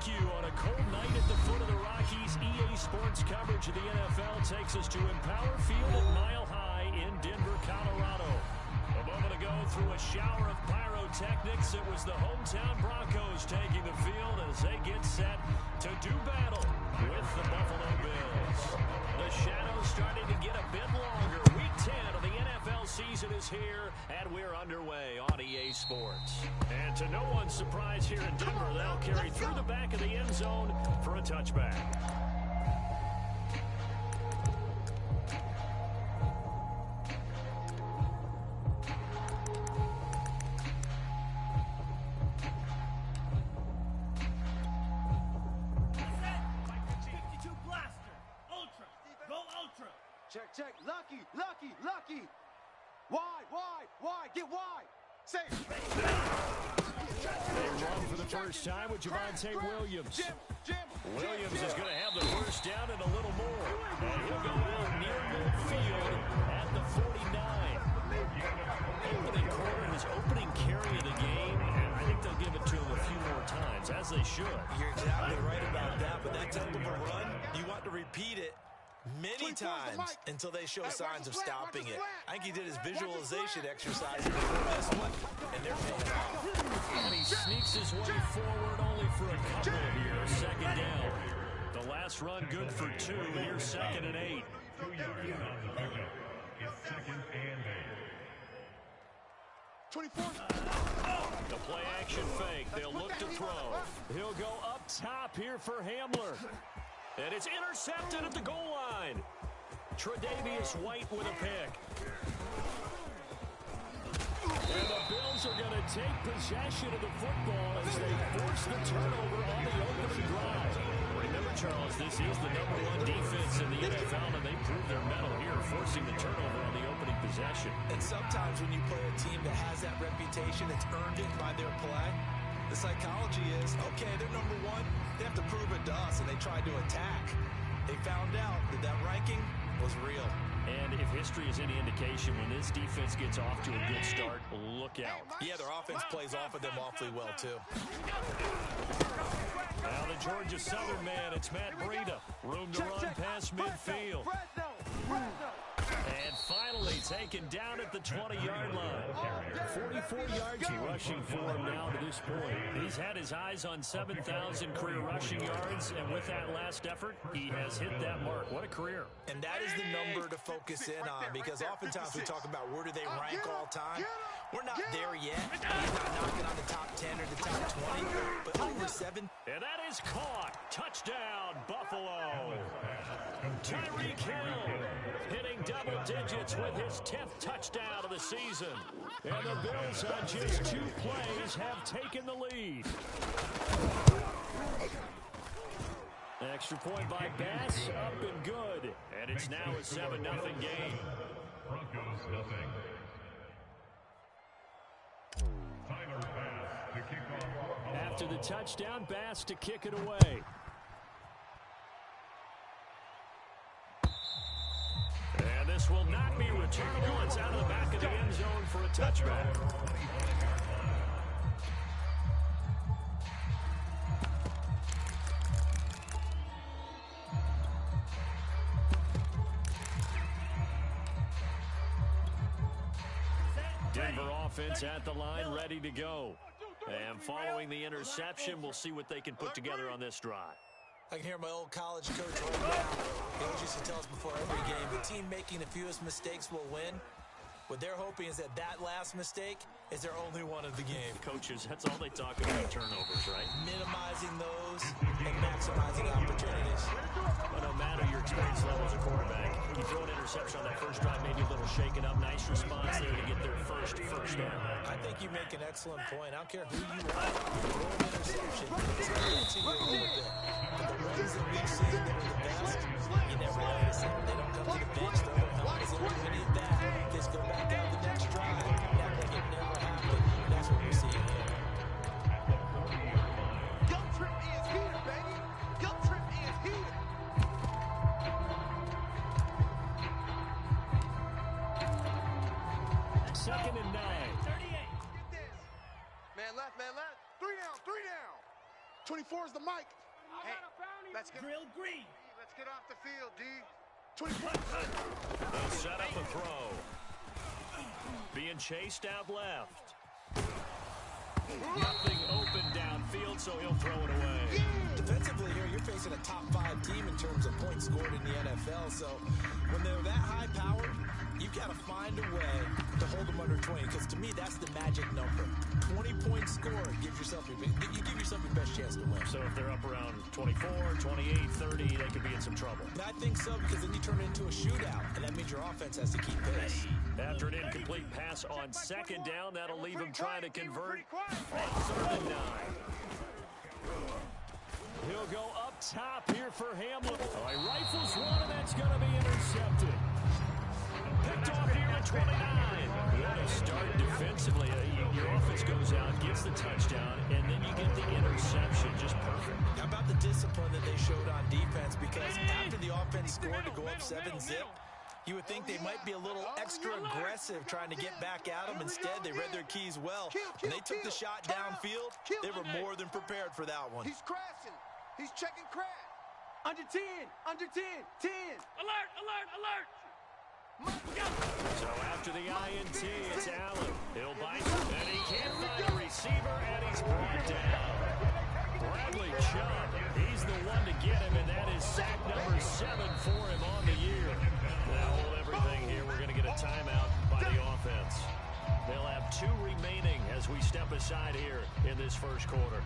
thank you. On a cold night at the foot of the Rockies, EA Sports coverage of the NFL takes us to Empower Field at Mile High in Denver, Colorado. A moment ago, through a shower of pyrotechnics, it was the hometown Broncos taking the field as they get set to do battle with the Buffalo Bills. The shadow's starting to get a bit longer. Week 10 of the NFL season is here, and we're underway on EA Sports. And to no one's surprise here in Denver, they'll carry through the back of the end zone for a touchback. Check. Lucky. Wide. Get wide. Safe. They run for the first time with Javonte Williams. Williams is going to have the first down and a little more. And he'll go out near midfield at the 49. Opening quarter, his opening carry of the game, and I think they'll give it to him a few more times, as they should. You're exactly right about that, but that type of a run, you want to repeat it many times until they show signs of stopping it. I think he did his visualization exercise before this one, and they're paying off. And he sneaks his way forward only for a couple here. Second down. The last run good for 2. Here's 2nd and 8. 2 yards on the pickup. It's 2nd and 8. 24. The play action fake. They'll look to throw. He'll go up top here for Hamler. And it's intercepted at the goal line. Tre'Davious White with a pick. And the Bills are going to take possession of the football as they force the turnover on the opening drive. Remember, Charles, this is the #1 defense in the NFL, and they prove their mettle here, forcing the turnover on the opening possession. And sometimes when you play a team that has that reputation, that's earned it by their play, the psychology is, okay, they're #1. They have to prove it to us, and they tried to attack. They found out that that ranking was real. And if history is any indication, when this defense gets off to a good start, look out. Yeah, their offense plays off of them awfully well, too. Now the Georgia Southern man, it's Matt Breida. Room to run past midfield. And finally taken down at the 20-yard line. 44 yards rushing for him now to this point. He's had his eyes on 7,000 career rushing yards, and with that last effort, he has hit that mark. What a career. And that is the number to focus in on, because oftentimes we talk about where do they rank all time. We're not there yet. He's not knocking on the top 10 or the top 20, but over 7. And that is caught. Touchdown, Buffalo. Tyreek Hill hitting double digits with his 10th touchdown of the season. And the Bills on just 2 plays have taken the lead. Extra point by Bass, up and good. And it's now a 7-0 game. Broncos nothing. Tyler Bass to kick off. After the touchdown, Bass to kick it away. And this will not be returnable. It's out of the back of the end zone for a touchback. Denver offense at the line, ready to go. And following the interception, we'll see what they can put together on this drive. I can hear my old college coach right now. He always used to tell us before every game, the team making the fewest mistakes will win. What they're hoping is that that last mistake is their only one of the game. Coaches, that's all they talk about, turnovers, right? Minimizing those and maximizing opportunities. But no matter your experience level as a quarterback, you throw an interception on that first drive, maybe a little shaken up. Nice response there to get their first down. I think you make an excellent point. I don't care who you are. Throw an interception. It's going to continue a little bit. But the ones that we've seen that are the best, you never notice them. They don't come to the bench. They don't come as into any of that. They just go back out the next drive. That like it never happened. And that's what we're seeing here. Guilt trip is here, baby. Guilt trip is here. Second and 9. 38. Get this. Man left. 3 down. 24 is the mic. Hey, let's get Drill green. Let's get off the field, D. 24. They'll set up a throw. Being chased out left. Nothing open downfield, so he'll throw it away. Defensively here, you're facing a top 5 team in terms of points scored in the NFL. So when they're that high powered, you've got to find a way to hold them under 20. Because to me, that's the magic number. 20-point score gives yourself you give yourself your best chance to win. So if they're up around 24, 28, 30, they could be in some trouble. And I think so, because then you turn it into a shootout, and that means your offense has to keep pace. After an incomplete pass on second down, that'll leave him trying to convert on 3rd and 9. He'll go up top here for Hamlin. Oh, he rifles one, and that's going to be intercepted. Picked off here at 29. What a start defensively. Your offense goes out, gets the touchdown, and then you get the interception. Just perfect. How about the discipline that they showed on defense? Because after the offense scored to go up 7-zip, you would think they might be a little extra aggressive trying to get back at them. Instead, they read their keys well. When they took the shot downfield, they were more than prepared for that one. He's crashing. He's checking crash. Under 10. Under 10. 10. Alert. Alert. Alert. So after the INT, it's Allen. He'll bite, and he can't find a receiver, and he's brought down. Bradley Chubb, he's the one to get him, and that is sack number 7 for him on the year. Now hold everything here. We're going to get a timeout by the offense. They'll have 2 remaining as we step aside here in this first quarter.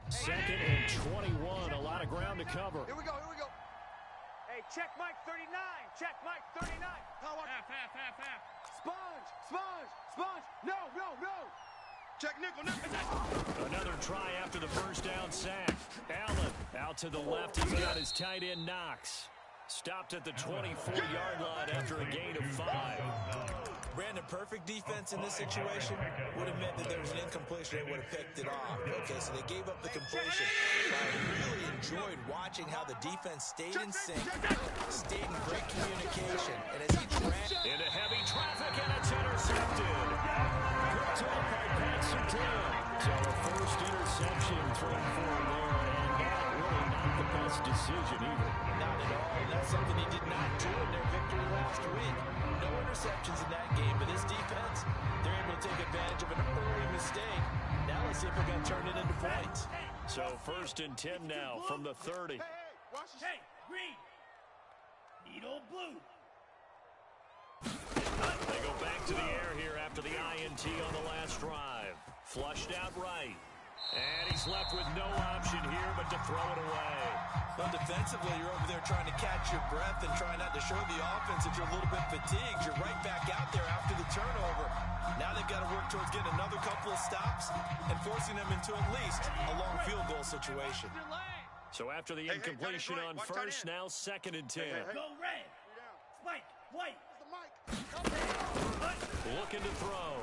Second and 21, a lot of ground to cover. Here we go, here we go. Hey, check Mike 39. Check Mike 39. Half. Sponge. No. Check nickel. Another try after the first down sack. Allen out to the left. He's got his tight end Knox. Stopped at the 24-yard line after a gain of 5. Brandon, perfect defense in this situation would have meant that there was an incompletion. They would have picked it off. Okay, so they gave up the completion. But I really enjoyed watching how the defense stayed in sync, stayed in great communication, and as he tracked into heavy traffic, and it's intercepted. Picked up by Pat Surtain. So the first interception thrown for him there, and really not the best decision either. Not at all, and that's something he did not do in their victory last week. No interceptions in that game, but this defense, they're able to take advantage of an early mistake. Now let's see if they're going to turn it into points. So 1st and 10 now from the 30. Hey, green. Needle blue. They go back to the air here after the INT on the last drive. Flushed out right. And he's left with no option here but to throw it away. Well, defensively, you're over there trying to catch your breath and trying not to show the offense that you're a little bit fatigued. You're right back out there after the turnover. Now they've got to work towards getting another couple of stops and forcing them into at least a long field goal situation. So after the incompletion on first, now 2nd and 10. Go red. Spike. White. Looking to throw.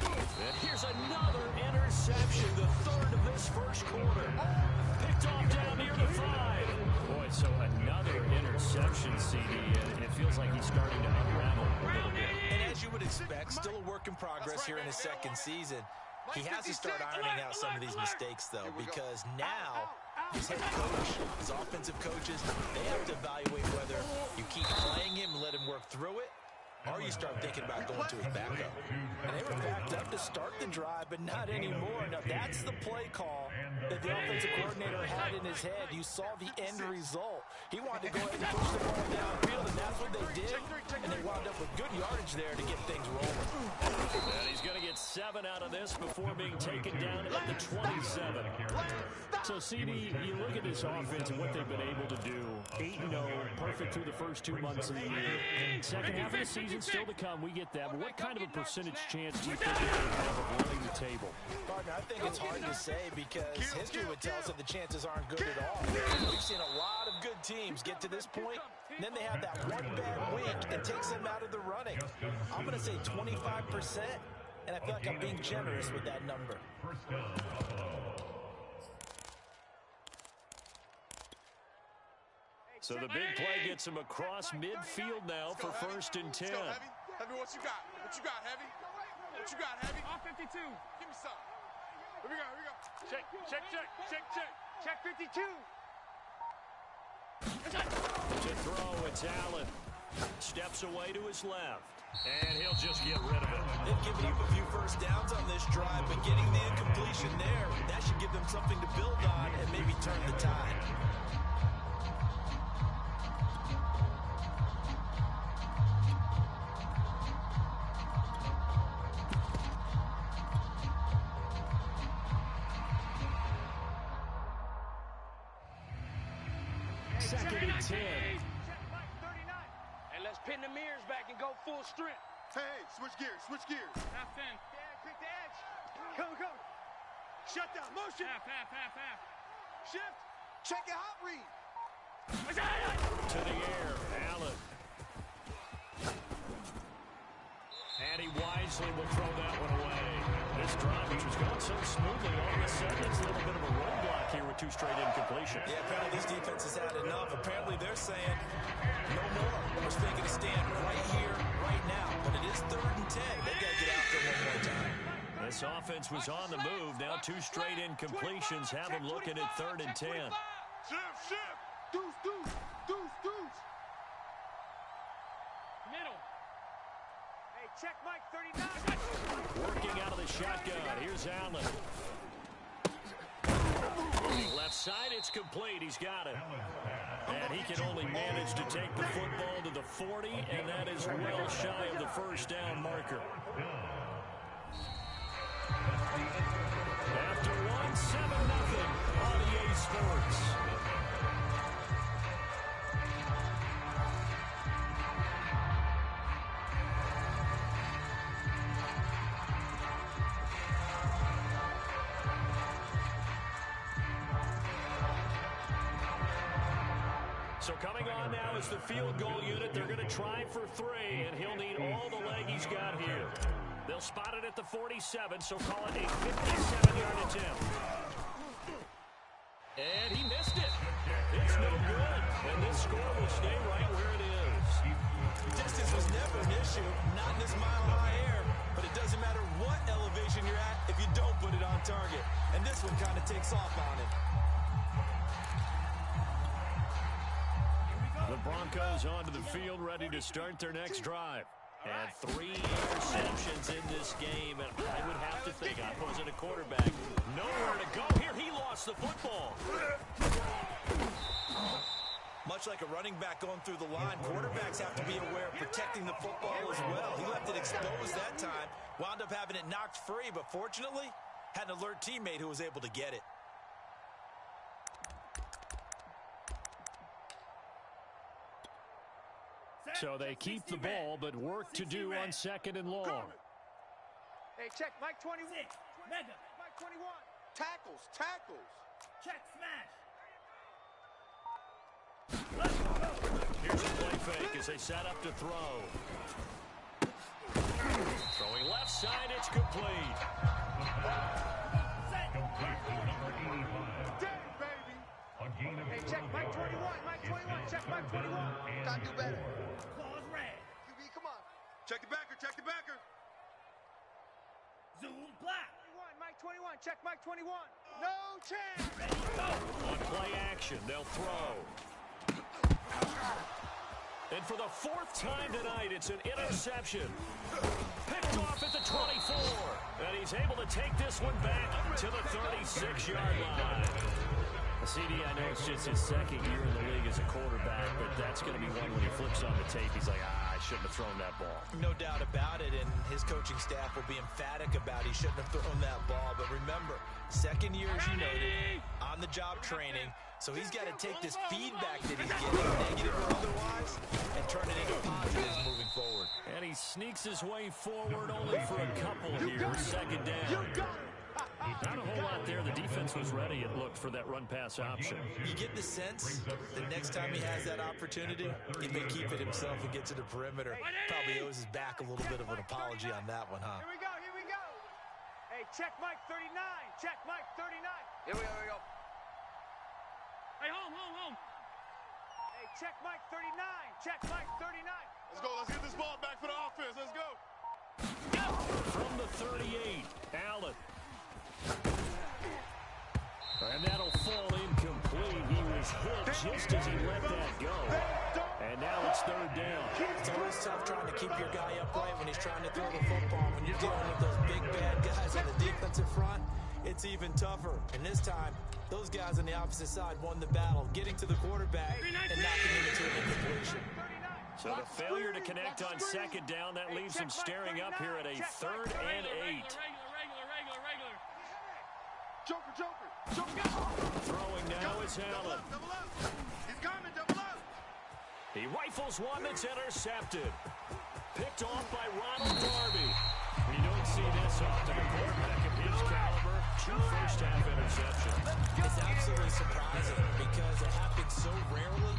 And here's another interception, the 3rd of this first quarter. Picked off down near the 5. Boy, so another interception, CD, and it feels like he's starting to unravel a little bit. And as you would expect, still a work in progress here in his 2nd season. He has to start ironing out some of these mistakes, though, because now his head coach, his offensive coaches, they have to evaluate whether you keep playing him and let him work through it, or you start thinking about going to his backup. And they were backed up to start the drive, but not anymore. Now, that's the play call that the offensive coordinator had in his head. You saw the end result. He wanted to go ahead and push the ball downfield, and that's what they did. And they wound up with good yardage there to get things rolling. And he's going to get 7 out of this before being taken down at the 27. So, CD, you look at this offense and what they've been able to do. 8-0, perfect through the first 2 months of the year. Second half of the season still to come, we get that. But what kind of a percentage chance do you think they have of running the table? Gardner, I think it's hard to say because history would tell us that the chances aren't good at all. We've seen a lot of good teams get to this point, and then they have that one bad week and takes them out of the running. I'm going to say 25%, and I feel like I'm being generous with that number. So the big play gets him across midfield now for 1st and 10. Let's go, Heavy. Heavy, what you got? What you got, Heavy? What you got, Heavy? All 52. Give me some. Here we go, here we go. Check, check, check, check, check. Check 52. To throw, it's Allen. Steps away to his left. And he'll just get rid of it. They've given up a few first downs on this drive, but getting the incompletion there, that should give them something to build on and maybe turn the tide. Second and 10. Check Mike 39. And let's pin the mirrors back and go full strength. Hey, switch gears, switch gears. Half 10. Pick the edge. Go, go. Shut down. Motion. Half. Shift. Check it hot read. To the air, Allen. And he wisely will throw that one away. This drive, which was going so smoothly, all of a sudden it's a little bit of a roadblock here with 2 straight incompletions. Yeah, apparently this defense has had enough. Apparently they're saying, no more. We're taking a stand right here, right now. But it is 3rd and 10. They got to get out there one more time. This offense was on the move. Now 2 straight incompletions have them looking at 3rd and 10. Shift. Deuce. Middle. Hey, check Mike 39. Working out of the shotgun. Here's Allen. Left side, it's complete. He's got it. And he can only manage to take the football to the 40, and that is well shy of the first down marker. After 1-7-0 on EA Sports. So coming on now is the field goal unit. They're going to try for 3, and he'll need all the leg he's got here. They'll spot it at the 47, so call it a 57-yard attempt. And he missed it. It's no good, and this score will stay right where it is. Distance was never an issue, not in this mile-high air, but it doesn't matter what elevation you're at if you don't put it on target. And this one kind of takes off on it. The Broncos onto the field, ready to start their next drive. And 3 interceptions in this game, and I would have to think, I wasn't a quarterback. Nowhere to go here. He lost the football. Much like a running back going through the line, quarterbacks have to be aware of protecting the football as well. He left it exposed that time, wound up having it knocked free, but fortunately, had an alert teammate who was able to get it. So they keep the ball, but work to do on 2nd and long. Hey, check Mike 21. Mega. Mike 21. Tackles. Check smash. Here's a play fake as they set up to throw. Throwing left side, it's complete. Hey, check Mike 21. Mike 21. Check Mike 21. Gotta do better. Claws red. QB, come on. Check the backer. Zoom black. 21. Mike 21. Check Mike 21. No chance. On play action, they'll throw. And for the 4th time tonight, it's an interception. Picked off at the 24. And he's able to take this one back to the 36-yard line. CD, I know it's just his 2nd year in the league as a quarterback, but that's going to be one when he flips on the tape. He's like, I shouldn't have thrown that ball. No doubt about it, and his coaching staff will be emphatic about he shouldn't have thrown that ball. But remember, 2nd year, as you noted, on-the-job training, so he's got to take this feedback that he's getting, negative or otherwise, and turn it into positives moving forward. And he sneaks his way forward only for a couple here, 2nd down. Not a whole lot there. The defense was ready, it looked, for that run-pass option. You get the sense that next time he has that opportunity, he may keep it himself and get to the perimeter. Probably owes his back a little bit of an apology on that one, huh? Here we go. Hey, check Mike 39. Check Mike 39. Here we go. Hey, home. Hey, check Mike 39. Check Mike 39. Let's go. Let's get this ball back for the offense. Let's go. From the 38, Allen. And that'll fall incomplete. He was hit just as he let that go. And now it's third down. It's always tough trying to keep your guy upright when he's trying to throw the football. When you're dealing with those big, bad guys on the defensive front, it's even tougher. And this time, those guys on the opposite side won the battle, getting to the quarterback and knocking him into an incompletion. So the failure to connect on second down, that leaves him staring up here at a 3rd and 8. Joker. Throwing now is Allen. Double up. He's coming. Double up. He rifles one that's intercepted. Picked off by Ronald Darby. We don't see this often. A quarterback of his caliber, 2 first-half interceptions. It's absolutely surprising because it happens so rarely.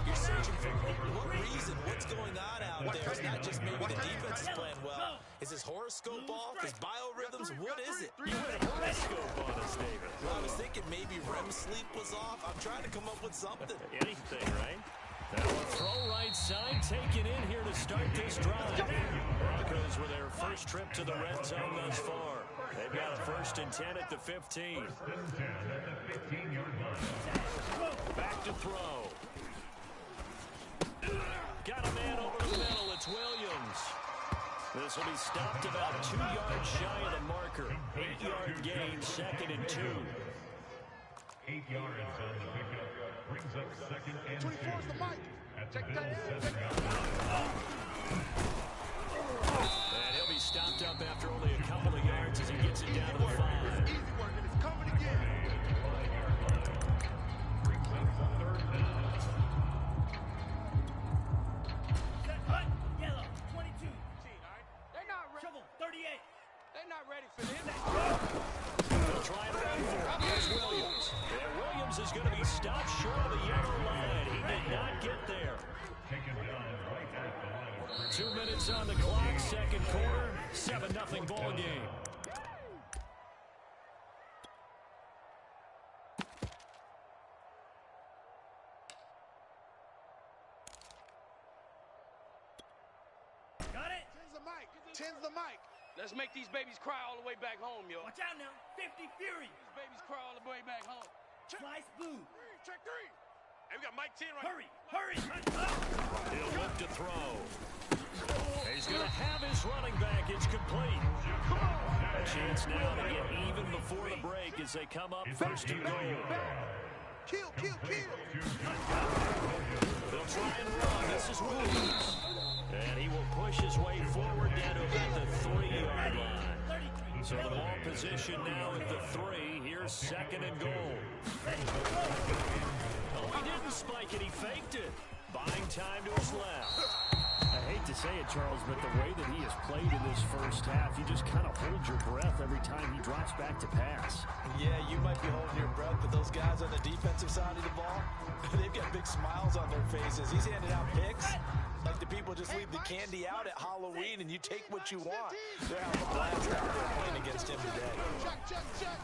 You're searching for what reason, what's going on out there. It's not just maybe the defense is playing well. Is his horoscope off? His biorhythms? What is it? You had a horoscope on us, David. Well, I was thinking maybe REM sleep was off. I'm trying to come up with something. Anything, right? Now a throw right side taken in here to start this drive. Broncos with their first trip to the red zone thus far. They've got a 1st and 10 at the 15. Back to throw. Got a man over the middle. It's Williams. This will be stopped about 2 yards shy of the marker. 8-yard gain, 2nd and 2. 8 yards on the pickup. Brings up 2nd and 2. 24's the mic. Check that And he'll be stopped up after only a couple of yards as he gets it down to the 5. Easy work, and it's coming again. Brings up 3rd down. Yellow, 22. They're not ready. Trouble, 38. They're not ready for this. They'll try and run for it. Here's Williams. And Williams is going to be stopped short of the yellow line. He did not get there. Taken down right at the line. 2 minutes on the clock, 2nd quarter, 7-0 ball game. Got it? Tens the mic. Let's make these babies cry all the way back home, yo. Watch out now. 50 Fury. These babies cry all the way back home. Slice blue. Check 3. Hey, we got Mike 10 right Hurry. He'll look to throw. He's going to have his running back. It's complete. A chance now to get even before the break as they come up 1st and goal. Kill. They'll try and run. This is Williams. And he will push his way forward down to about the 3-yard line. So the ball position now at the 3. Here's 2nd and goal. Oh, he didn't spike it. He faked it. Buying time to his left. I hate to say it, Charles, but the way that he has played in this first half, you just kind of hold your breath every time he drops back to pass. Yeah, you might be holding your breath, but those guys on the defensive side of the ball, they've got big smiles on their faces. He's handing out picks like the people just leave the candy out at Halloween and you take what you want. They're having a blast out there playing against him today. Check.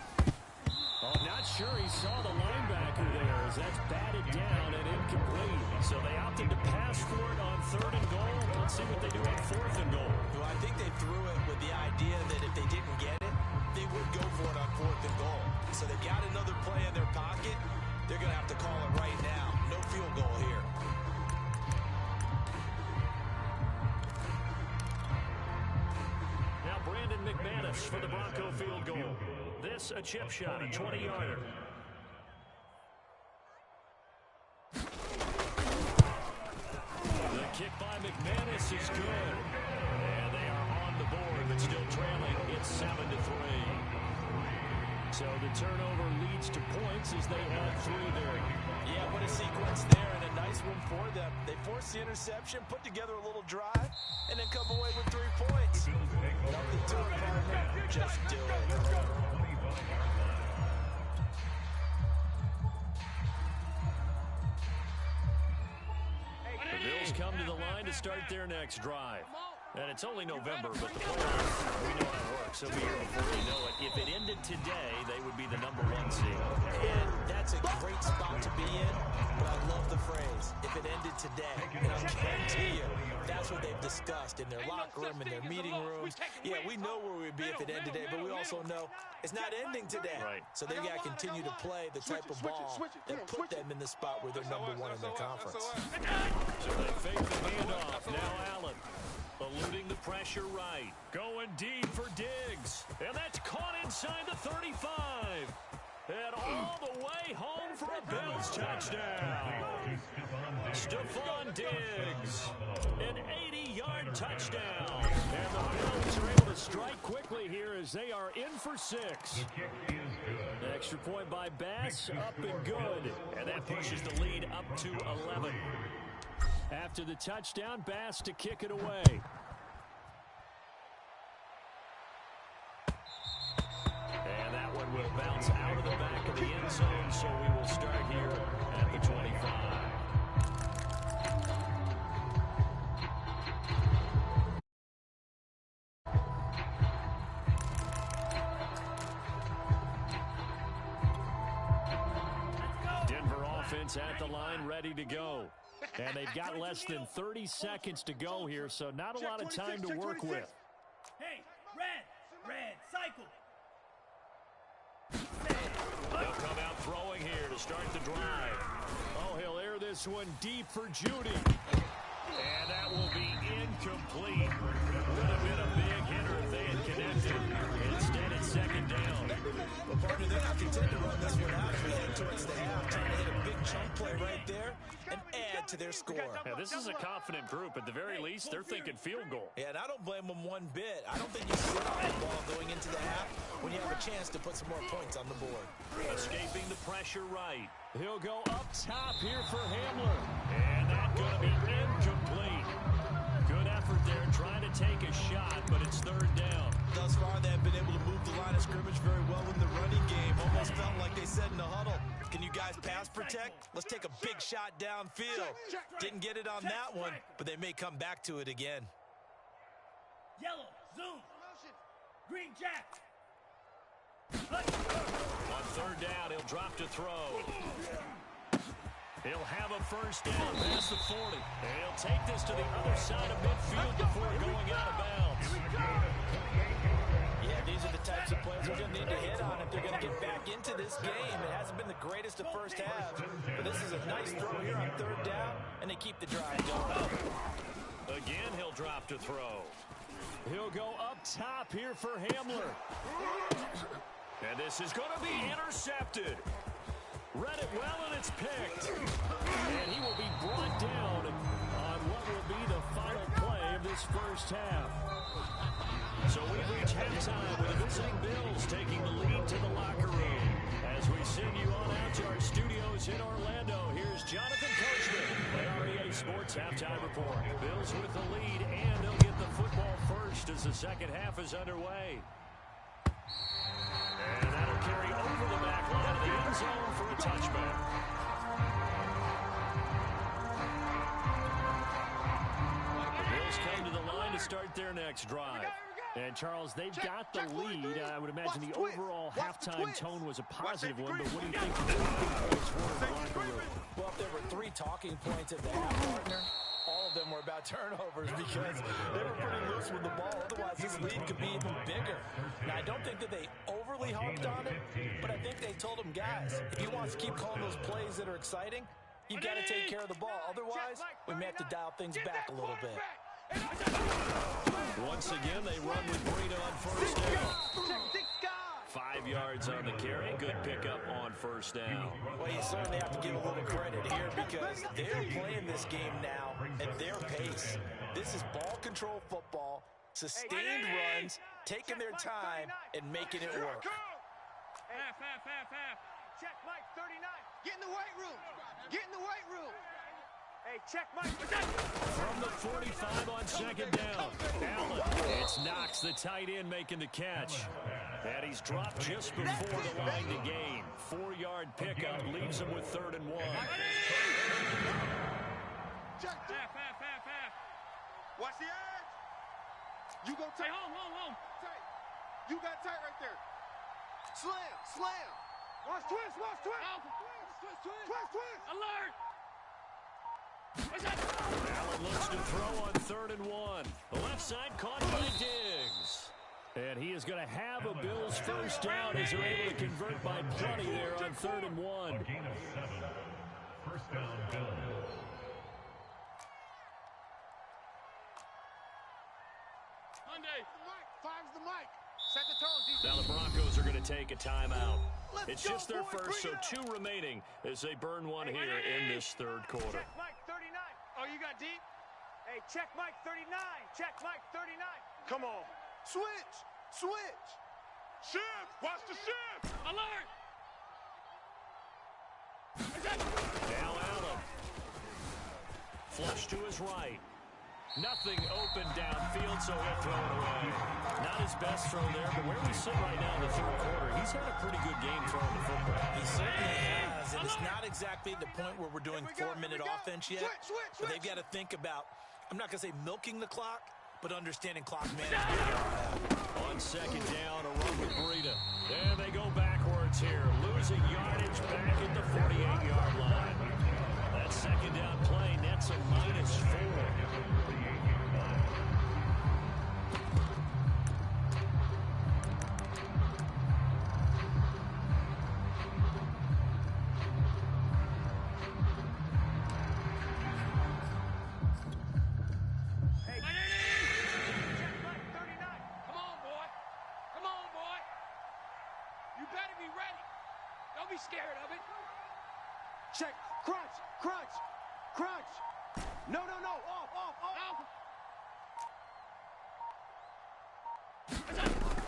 Oh, I'm not sure he saw the linebacker there as that's batted down and incomplete. So they opted to pass for it on 3rd and goal. Let's see what they do on 4th and goal. Well, I think they threw it with the idea that if they didn't get it, they would go for it on 4th and goal. So they got another play in their pocket. They're going to have to call it right now. No field goal here. Now Brandon McManus for the Bronco field goal. This a chip shot, a 20-yarder. The kick by McManus is good. And they are on the board, but still trailing. It's 7-3. So the turnover leads to points as they add 3 there. Yeah, what a sequence there, and a nice one for them. They force the interception, put together a little drive, and then come away with 3 points. Nothing to it, partner. Just do it. The Bills come to the line to start their next drive. And it's only November, but the playoffs, we know how it works. They'll be here before you know it. If it ended today, they would be the #1 seed. And that's a great great spot to be in, but I love the phrase, if it ended today. And I'll guarantee you, that's what they've discussed in their locker room, in their meeting rooms. Yeah, we know where we'd be if it ended today, but we also know it's not ending today. Right. So they've got to continue to play the type of ball that put them in the spot where they're number one in their conference. So they fake the handoff. Now Allen eluding the pressure right. Going deep for Diggs. And that's caught inside the 35. And all the way home for a Bills touchdown. Stephon Diggs. An 80-yard touchdown. And the Bills are able to strike quickly here as they are in for 6. An extra point by Bass, up and good. And that pushes the lead up to 11. After the touchdown, Bass to kick it away. And that one will bounce out of the back of the end zone, so we will start here at the 25. Denver offense at the line, ready to go. And they've got less than 30 seconds to go here, so not a lot of time to work with. Hey, red, cycle. They'll come out throwing here to start the drive. Oh, he'll air this one deep for Judy. And that will be incomplete. Would have been a big hitter if they had connected. Instead, it's second down. Well, partner, they're not content to run this one out as we head towards the half, trying to hit a big chunk play right there and add to their score. Now, this is a confident group. At the very least, they're thinking field goal. Yeah, and I don't blame them one bit. I don't think you sit on the ball going into the half when you have a chance to put some more points on the board. Escaping the pressure right. He'll go up top here for Hamler. And that's going to be incomplete. Good effort there trying to take a shot, but it's third down. Thus far, they have been able to move the line of scrimmage very well in the running game. Almost felt like they said in the huddle, can you guys pass protect? Let's take a big shot downfield. Didn't get it on that one, but they may come back to it again. Yellow, zoom. Green jack. On third down, he'll drop to throw. He'll have a first down past the 40. And he'll take this to the other side of midfield before going out of bounds. Yeah, these are the types of plays they're going to need to hit on if they're going to get back into this game. It hasn't been the greatest of first halves, but this is a nice throw here on third down, and they keep the drive going. Again, he'll drop to throw. He'll go up top here for Hamler. And this is going to be intercepted. Read it well, and it's picked. And he will be brought down on what will be the final play of this first half. So we've reached halftime with the visiting Bills taking the lead to the locker room. As we send you on out to our studios in Orlando, here's Jonathan Coachman at REA Sports Halftime Report. Bills with the lead, and they'll get the football first as the second half is underway. And that'll carry over the back line of the end zone for a touchback. The Bills come to the line to start their next drive. And, Charles, they've got the lead. I would imagine the overall halftime tone was a positive one, but what do you think the talking points were in the locker room? Well, if there were 3 talking points at the half, partner, all of them were about turnovers because they were pretty loose with the ball. Otherwise, this lead could be even bigger. Now, I don't think that they overly harped on it, but I think they told them, guys, if you want to keep calling those plays that are exciting, you've got to take care of the ball. Otherwise, we may have to dial things back a little bit. Once again, they run with Breida on first down. 5 yards on the carry. Good pickup on first down. Well, you certainly have to give a little credit here because they're playing this game now at their pace. This is ball control football, sustained runs, taking their time, and making it work. Half. Check Mike, 39. Get in the weight room. Get in the weight room. Hey, check Mike. From the 45 on second down. Allen. It's Knox, the tight end, making the catch. And he's dropped just before the line to gain. 4-yard pickup leaves him with 3rd and 1. Check. Half. Watch the edge. You go tight. Hey, home. Tight. You got tight right there. Slam. Watch twist, watch twist. Twist. Alert. Allen looks to throw on 3rd and 1. The left side caught by Diggs. And he is going to have a Bills first down as they're able to convert by plenty there on 3rd and 1. A gain of 7. First down, Bills. Five's the mic. Set the tone, defense. Now the Broncos are going to take a timeout. It's just their first, so 2 remaining as they burn one here in this 3rd quarter. Check Mike 39. Oh, you got deep? Hey, check Mike 39. Check Mike 39. Come on. Switch. Shift. Watch the shift. Alert. Now Allen. Flush to his right. Nothing open downfield, so he'll throw it away. Not his best throw there, but where we sit right now in the 3rd quarter, he's had a pretty good game throwing the football. He certainly has, and it's not exactly the point where we're doing 4-minute offense yet, but they've got to think about, I'm not going to say milking the clock, but understanding clock management. On 2nd down, a run with Breida. And they go backwards here, losing yardage back at the 48-yard line. That 2nd down play nets a -4. Scared of it. Check. Crunch. No. Off.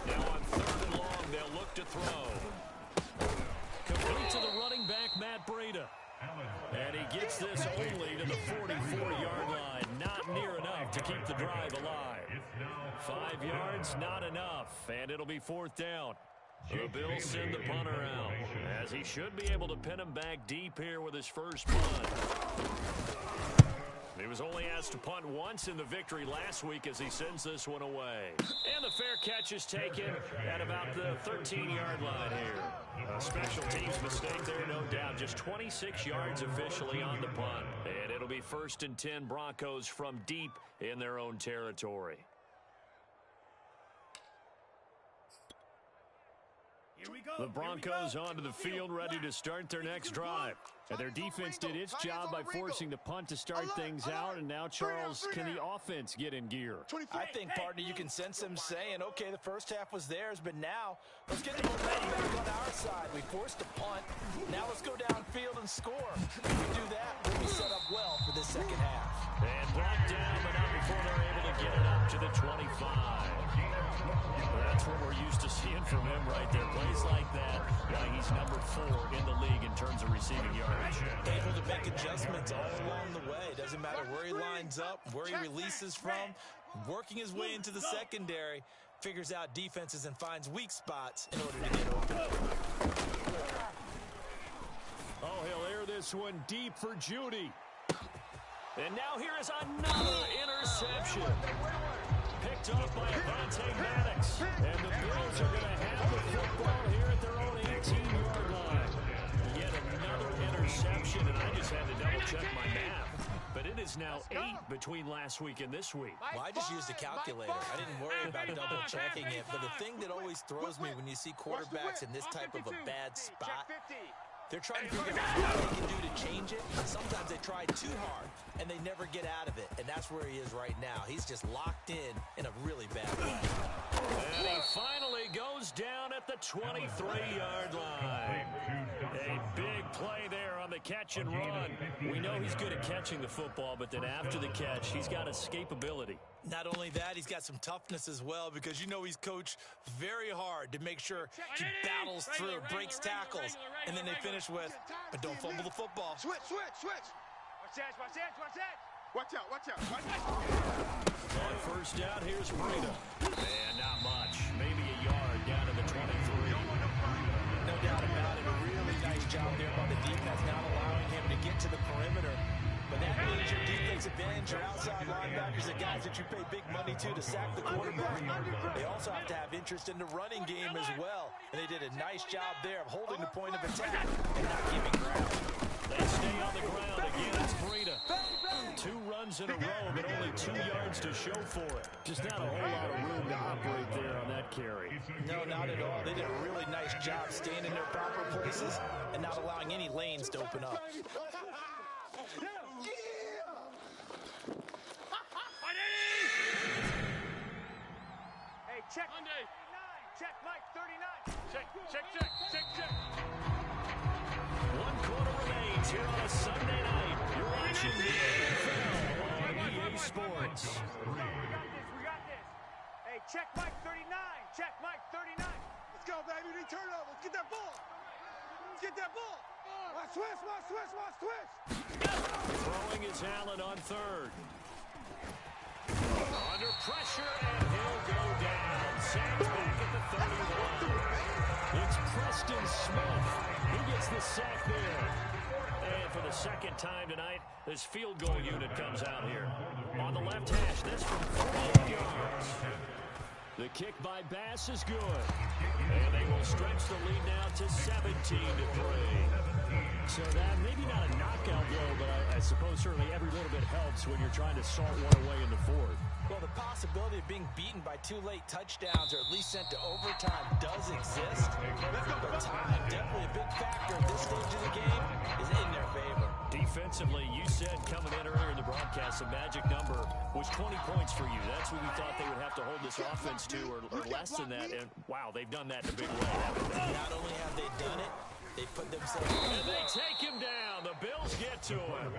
Now on 3rd and long, they'll look to throw. Complete to the running back, Matt Breida. And he gets this only to the 44-yard line. Not near enough to keep the drive alive. 5 yards, not enough. And it'll be 4th down. The Bills send the punter out, as he should be able to pin him back deep here with his first punt. He was only asked to punt once in the victory last week as he sends this one away. And the fair catch is taken at about the 13-yard line here. A special teams mistake there, no doubt. Just 26 yards officially on the punt. And it'll be 1st and 10 Broncos from deep in their own territory. The Broncos onto the field, ready to start their next drive. And their defense did its job by forcing the punt to start things out, and now, Charles, can the offense get in gear? I think, partner, you can sense them saying, okay, the first half was theirs, but now let's get the momentum back on our side. We forced a punt. Now let's go downfield and score. If we do that, we'll be set up well for this second half. And brought down, but not before they're able to get it up to the 25. That's what we're used to seeing from him right there. Plays like that, why he's number 4 in the league in terms of receiving yards. Able to make adjustments all along the way. Doesn't matter where he lines up, where he releases from. Working his way into the secondary, figures out defenses and finds weak spots in order to get open. Oh, he'll air this one deep for Judy. And now here is another interception. Picked off by Avonte Maddox. And the Bills are going to have the football here at their own 18-yard line. Yet another interception, and I just had to double-check my math. But it is now 8 between last week and this week. Well, I just used a calculator. I didn't worry about double-checking it. But the thing that always throws me when you see quarterbacks in this type of a bad spot, they're trying to figure out what they can do to change it. And sometimes they try too hard, and they never get out of it. And that's where he is right now. He's just locked in a really bad way. And he finally goes down at the 23-yard line. A big play there on the catch and run. We know he's good at catching the football, but then after the catch, he's got escapability. Not only that, he's got some toughness as well, because you know he's coached very hard to make sure he battles through, breaks tackles, and then they finish with, but don't fumble the football. Switch. Watch that. Watch out. On first down, here's Breida. And not much. Maybe a yard down to the 23. No doubt about it. A really nice job there by the defense, not allowing him to get to the perimeter. But that means your defense takes advantage of outside linebackers, the guys that you pay big money to sack the quarterback. They also have to have interest in the running game as well. And they did a nice job there of holding the point of attack and not giving ground. They stay on the ground again. It's Breida. 2 runs in a row, but only 2 yards to show for it. Just not a whole lot of room to operate there on that carry. No, not at all. They did a really nice job staying in their proper places and not allowing any lanes to open up. Hey, check. Check, Mike, 39. Check. 1 quarter remains here on a Sunday night. You're watching the NFL on EA Sports. We got this. Hey, check, Mike, 39. Check, Mike, 39. Let's go, baby. They turn over. Let's get that ball. Watch twist. Throwing is Allen on 3rd. Under pressure, and he'll go down. Sacked back at the 31. It's Preston Smith who gets the sack there. And for the second time tonight, this field goal unit comes out here. On the left hash, that's from 48 yards. The kick by Bass is good. And they will stretch the lead now to 17-3. So that, maybe not a knockout blow, but I suppose certainly every little bit helps when you're trying to salt one away in the 4th. Well, the possibility of being beaten by 2 late touchdowns or at least sent to overtime does exist. But time, definitely a big factor at this stage of the game, is in their favor. Defensively, you said coming in earlier in the broadcast, the magic number was 20 points for you. That's what we thought they would have to hold this offense to, or less than that. And, wow, they've done that in a big way, haven't they? Not only have they done it, they put themselves in. And they take him down. The Bills get to him.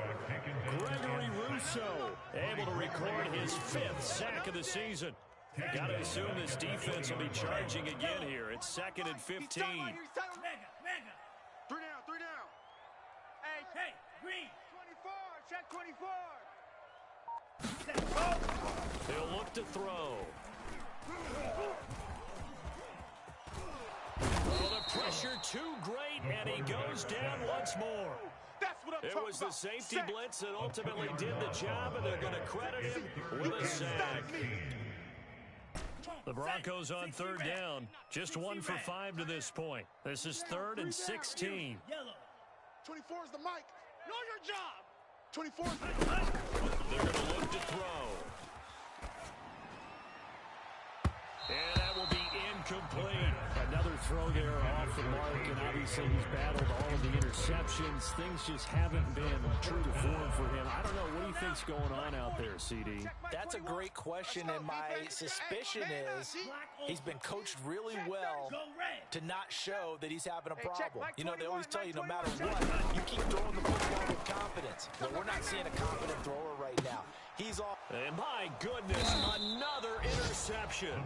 Gregory Rousseau able to record his 5th sack of the season. Got to assume this defense will be charging again here. It's 2nd and 15. Mega. 3 down. Hey, Green. 24. Check 24. Set, go. They'll look to throw. Oh, the pressure too great, and he goes down once more. That's what I'm It talking was the about. safety Sack. blitz that ultimately did the job, and they're going to credit him with a sack. The Broncos on 3rd down. Just 1 for 5 to this point. This is 3rd and 16. Yellow. 24 is the mic. Know your job. 24 is the They're going to look to throw. And that will be incomplete. Another throw there off the mark, and obviously he's battled all of the interceptions. Things just haven't been true to form for him. I don't know. What do you think's going on out there, CD? That's a great question, and my suspicion is he's been coached really well to not show that he's having a problem. You know, they always tell you no matter what, you keep throwing the football with confidence. But we're not seeing a confident thrower right now. He's off. And my goodness, another interception.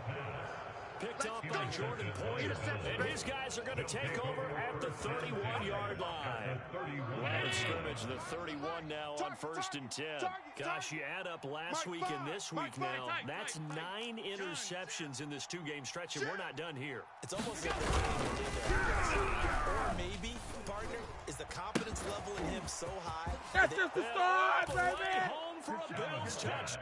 Picked off by Jordan Poyer, and his guys are going to take over at the 31-yard line. Line of scrimmage, the 31 now on 1st and 10. Gosh, you add up last week and this week now, that's 9 interceptions in this 2-game stretch, and we're not done here. It's almost like or maybe, partner, is the confidence level in him so high. That's just the start, Away baby. home for a Bills touch.